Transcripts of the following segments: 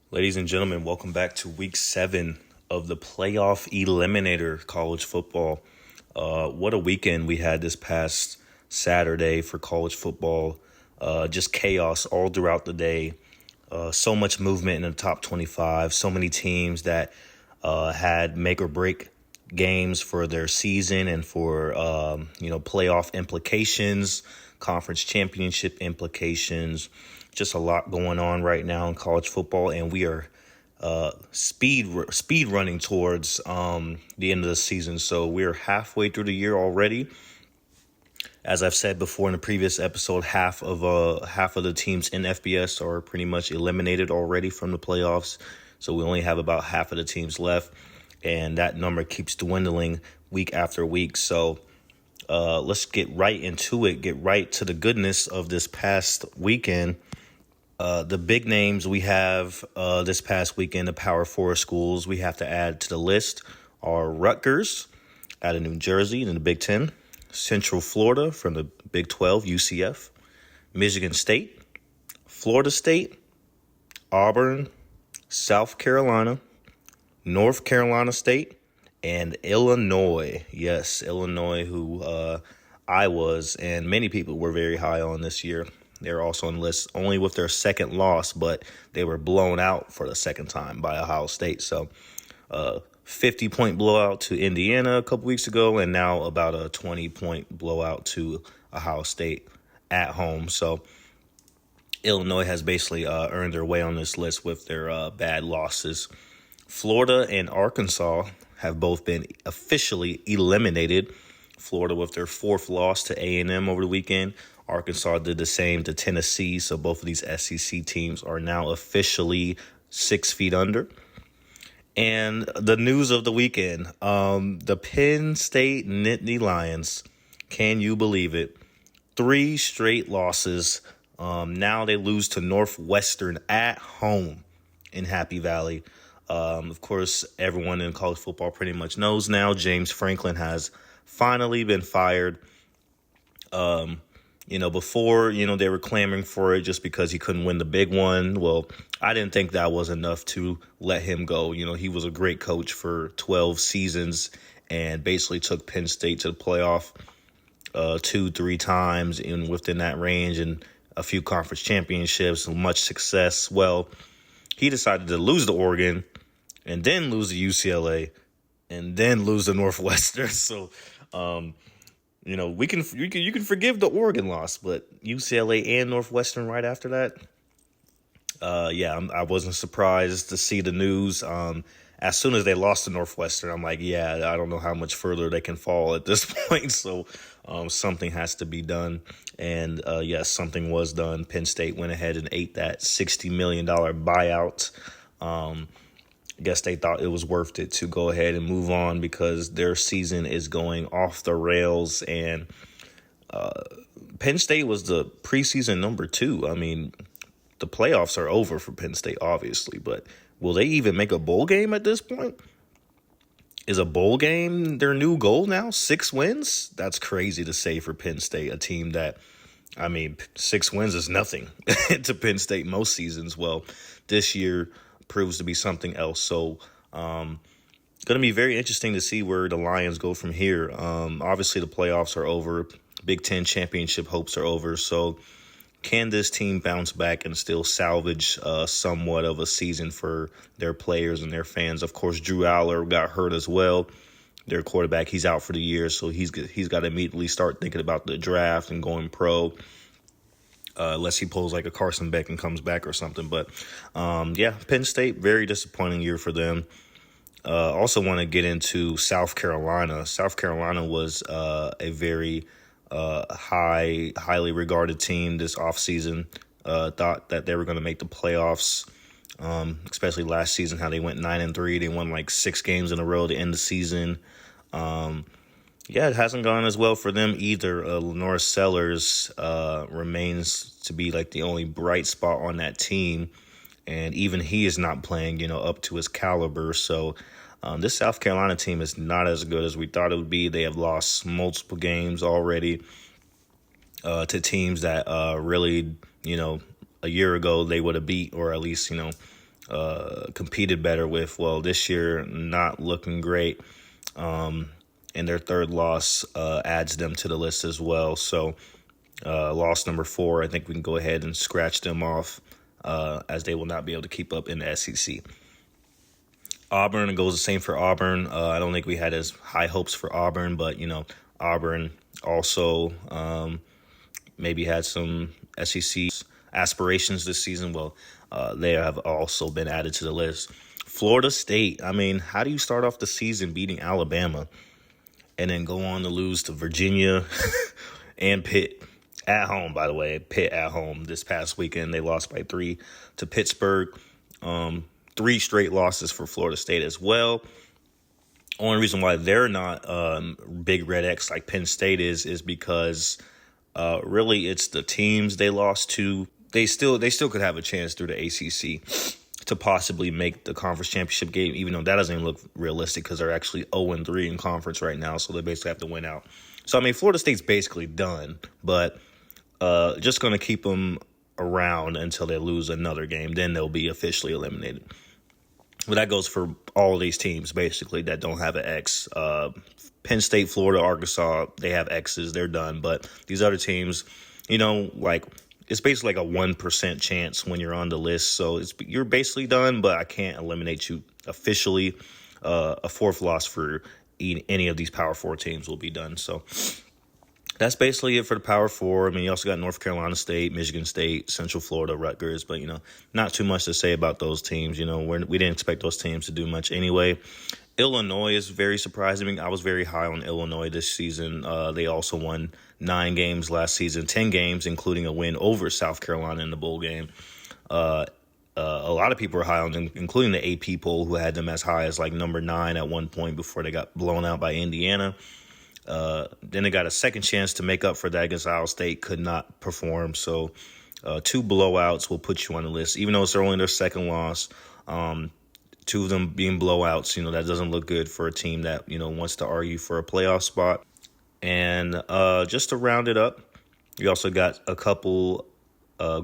Ladies and gentlemen, welcome back to week 7 of the playoff eliminator college football. What a weekend we had this past Saturday for college football. Just chaos all throughout the day. So much movement in the top 25. So many teams that had make or break games for their season and for playoff implications, conference championship implications. Just a lot going on right now in college football, and we are speed running towards the end of the season. So we're halfway through the year already. As I've said before in the previous episode, half of the teams in FBS are pretty much eliminated already from the playoffs. So we only have about half of the teams left, and that number keeps dwindling week after week. So let's get right into it, get right to the goodness of this past weekend. The big names we have this past weekend, the Power 4 schools we have to add to the list are Rutgers out of New Jersey in the Big Ten, Central Florida from the Big 12, UCF, Michigan State, Florida State, Auburn, South Carolina, North Carolina State, and Illinois. Yes, Illinois, who I was and many people were very high on this year. They're also on the list only with their second loss, but they were blown out for the second time by Ohio State. So 50-point blowout to Indiana a couple weeks ago, and now about a 20-point blowout to Ohio State at home. So Illinois has basically earned their way on this list with their bad losses. Florida and Arkansas have both been officially eliminated. Florida with their fourth loss to A&M over the weekend. Arkansas did the same to Tennessee. So both of these SEC teams are now officially 6 feet under. And the news of the weekend, the Penn State Nittany Lions, can you believe it? 3 straight losses. Now they lose to Northwestern at home in Happy Valley. Of course, everyone in college football pretty much knows now James Franklin has finally been fired. Before, they were clamoring for it just because he couldn't win the big one. Well, I didn't think that was enough to let him go. He was a great coach for 12 seasons and basically took Penn State to the playoff 2-3 times within that range and a few conference championships and much success. Well, he decided to lose to Oregon and then lose to UCLA and then lose to Northwestern. So, you can forgive the Oregon loss, but UCLA and Northwestern right after that. I wasn't surprised to see the news. As soon as they lost to Northwestern, I'm like, I don't know how much further they can fall at this point. So something has to be done. And yes, something was done. Penn State went ahead and ate that $60 million buyout. I guess they thought it was worth it to go ahead and move on because their season is going off the rails. And Penn State was the preseason number 2. I mean, the playoffs are over for Penn State, obviously, but will they even make a bowl game at this point? Is a bowl game their new goal now? 6 wins? That's crazy to say for Penn State, a team that, 6 wins is nothing to Penn State most seasons. Well, this year proves to be something else. So going to be very interesting to see where the Lions go from here. Obviously, the playoffs are over. Big Ten championship hopes are over. So can this team bounce back and still salvage somewhat of a season for their players and their fans? Of course, Drew Aller got hurt as well. Their quarterback, he's out for the year. So he's got to immediately start thinking about the draft and going pro. Unless he pulls like a Carson Beck and comes back or something. But, Penn State, very disappointing year for them. Also want to get into South Carolina. South Carolina was a very highly regarded team this offseason. Thought that they were going to make the playoffs, especially last season, how they went 9-3. They won like 6 games in a row to end the season. It hasn't gone as well for them either. Lenore Sellers remains to be like the only bright spot on that team. And even he is not playing, up to his caliber. So this South Carolina team is not as good as we thought it would be. They have lost multiple games already to teams that really, a year ago they would have beat, or at least, competed better with. Well, this year, not looking great. And their third loss adds them to the list as well. So loss number 4, I think we can go ahead and scratch them off as they will not be able to keep up in the SEC. Auburn, it goes the same for Auburn. I don't think we had as high hopes for Auburn, but, Auburn also maybe had some SEC aspirations this season. Well, they have also been added to the list. Florida State, I mean, how do you start off the season beating Alabama and then go on to lose to Virginia and Pitt at home, by the way? Pitt at home this past weekend. They lost by 3 to Pittsburgh. 3 straight losses for Florida State as well. Only reason why they're not big red X like Penn State is because really it's the teams they lost to. They still could have a chance through the ACC to possibly make the conference championship game, even though that doesn't even look realistic because they're actually 0-3 in conference right now, so they basically have to win out. So, I mean, Florida State's basically done, but just going to keep them around until they lose another game. Then they'll be officially eliminated. But that goes for all these teams, basically, that don't have an X. Penn State, Florida, Arkansas, they have X's. They're done. But these other teams, it's basically like a 1% chance when you're on the list. So you're basically done, but I can't eliminate you officially. A 4th loss for any of these Power 4 teams will be done. So that's basically it for the Power 4. I mean, you also got North Carolina State, Michigan State, Central Florida, Rutgers. But, not too much to say about those teams. We didn't expect those teams to do much anyway. Illinois is very surprising. I was very high on Illinois this season. They also won 9 games last season, 10 games, including a win over South Carolina in the bowl game. A lot of people are high on them, including the AP poll, who had them as high as like number 9 at one point before they got blown out by Indiana. Then they got a second chance to make up for that against Iowa State, could not perform. So 2 blowouts will put you on the list, even though it's only their second loss. 2 of them being blowouts, that doesn't look good for a team that, wants to argue for a playoff spot. And just to round it up, we also got a couple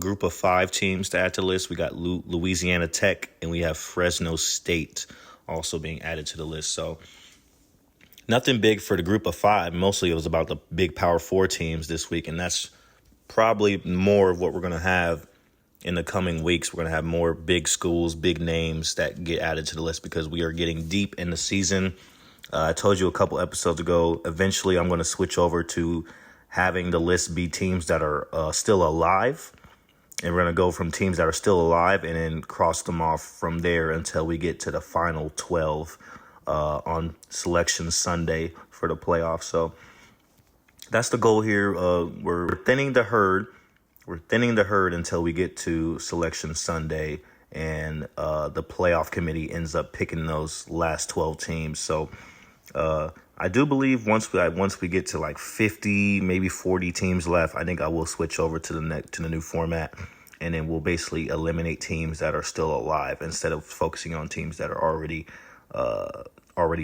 group of 5 teams to add to the list. We got Louisiana Tech and we have Fresno State also being added to the list. So nothing big for the group of 5. Mostly it was about the big Power 4 teams this week, and that's probably more of what we're going to have in the coming weeks. We're going to have more big schools, big names that get added to the list because we are getting deep in the season. I told you a couple episodes ago, eventually I'm going to switch over to having the list be teams that are still alive. And we're going to go from teams that are still alive and then cross them off from there until we get to the final 12 on Selection Sunday for the playoffs. So that's the goal here. We're thinning the herd. We're thinning the herd until we get to Selection Sunday and the playoff committee ends up picking those last 12 teams. So I do believe once we get to like 50, maybe 40 teams left, I think I will switch over to the new format, and then we'll basically eliminate teams that are still alive instead of focusing on teams that are already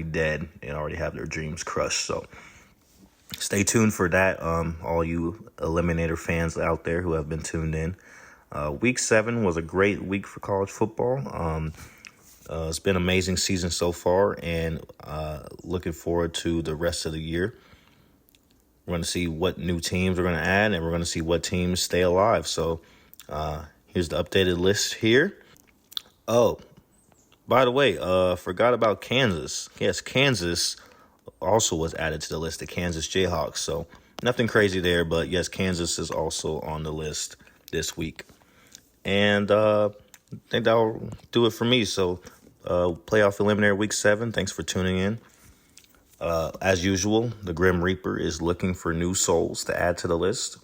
dead and already have their dreams crushed. So stay tuned for that, all you Eliminator fans out there who have been tuned in. Week 7 was a great week for college football. It's been an amazing season so far, and looking forward to the rest of the year. We're going to see what new teams we're going to add, and we're going to see what teams stay alive. So here's the updated list here. Oh, by the way, forgot about Kansas. Yes, Kansas also was added to the list, the Kansas Jayhawks. So nothing crazy there, but yes, Kansas is also on the list this week. And I think that'll do it for me. So playoff eliminator week 7. Thanks for tuning in. As usual, the Grim Reaper is looking for new souls to add to the list.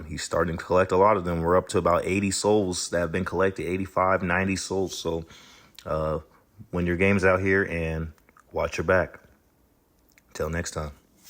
He's starting to collect a lot of them. We're up to about 80 souls that have been collected, 85, 90 souls. So win your games out here and watch your back. Till next time.